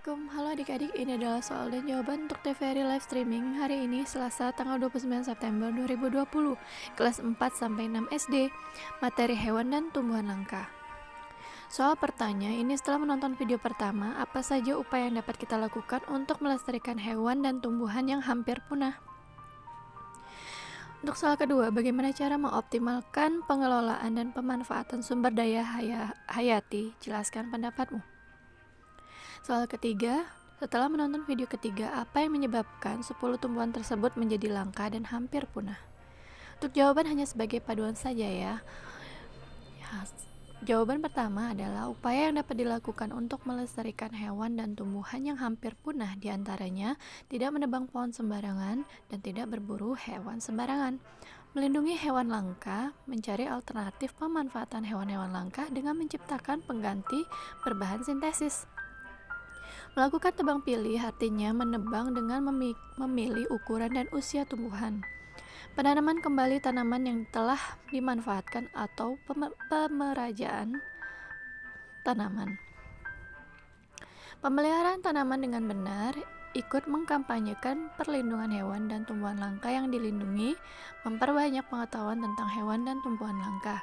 Assalamualaikum, halo adik-adik, ini adalah soal dan jawaban untuk TVRI live streaming hari ini Selasa tanggal 29 September 2020, kelas 4-6 SD, materi hewan dan tumbuhan langka. Soal pertanyaan ini setelah menonton video pertama, apa saja upaya yang dapat kita lakukan untuk melestarikan hewan dan tumbuhan yang hampir punah? Untuk soal kedua, bagaimana cara mengoptimalkan pengelolaan dan pemanfaatan sumber daya hayati? Jelaskan pendapatmu. Soal ketiga, setelah menonton video ketiga, apa yang menyebabkan 10 tumbuhan tersebut menjadi langka dan hampir punah? Untuk jawaban hanya sebagai paduan saja ya. Jawaban pertama adalah upaya yang dapat dilakukan untuk melestarikan hewan dan tumbuhan yang hampir punah, diantaranya tidak menebang pohon sembarangan dan tidak berburu hewan sembarangan. Melindungi hewan langka, mencari alternatif pemanfaatan hewan-hewan langka dengan menciptakan pengganti berbahan sintesis. Melakukan tebang pilih artinya menebang dengan memilih ukuran dan usia tumbuhan. Penanaman kembali tanaman yang telah dimanfaatkan atau pemerajaan tanaman. Pemeliharaan tanaman dengan benar, ikut mengkampanyekan perlindungan hewan dan tumbuhan langka yang dilindungi, memperbanyak pengetahuan tentang hewan dan tumbuhan langka.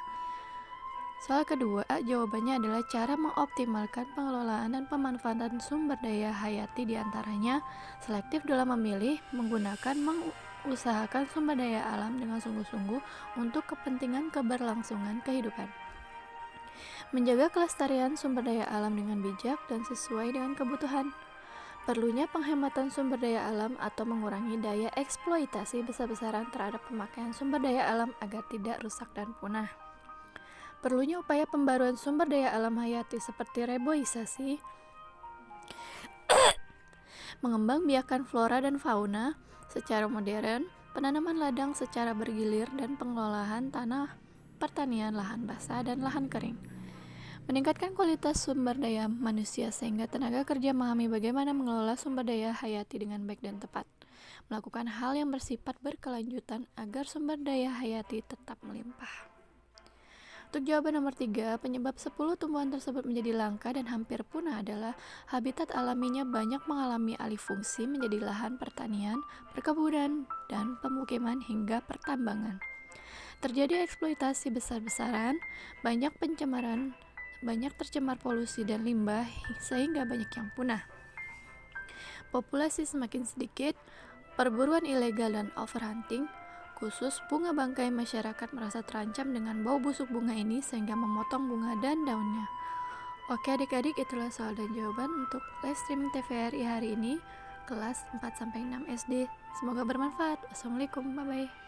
Soal kedua, jawabannya adalah cara mengoptimalkan pengelolaan dan pemanfaatan sumber daya hayati, diantaranya selektif dalam memilih, menggunakan, mengusahakan sumber daya alam dengan sungguh-sungguh untuk kepentingan keberlangsungan kehidupan. Menjaga kelestarian sumber daya alam dengan bijak dan sesuai dengan kebutuhan. Perlunya penghematan sumber daya alam atau mengurangi daya eksploitasi besar-besaran terhadap pemakaian sumber daya alam agar tidak rusak dan punah. Perlunya upaya pembaruan sumber daya alam hayati seperti reboisasi, mengembangbiakan flora dan fauna secara modern, penanaman ladang secara bergilir, dan pengelolaan tanah pertanian lahan basah dan lahan kering. Meningkatkan kualitas sumber daya manusia sehingga tenaga kerja memahami bagaimana mengelola sumber daya hayati dengan baik dan tepat. Melakukan hal yang bersifat berkelanjutan agar sumber daya hayati tetap melimpah. Untuk jawaban nomor 3, penyebab 10 tumbuhan tersebut menjadi langka dan hampir punah adalah habitat alaminya banyak mengalami alih fungsi menjadi lahan pertanian, perkebunan, dan pemukiman hingga pertambangan. Terjadi eksploitasi besar-besaran, banyak tercemar polusi dan limbah sehingga banyak yang punah. Populasi semakin sedikit, perburuan ilegal dan overhunting, khusus bunga bangkai, masyarakat merasa terancam dengan bau busuk bunga ini sehingga memotong bunga dan daunnya. Oke adik-adik, itulah soal dan jawaban untuk live streaming TVRI hari ini kelas 4-6 SD. Semoga bermanfaat. Wassalamualaikum, bye-bye.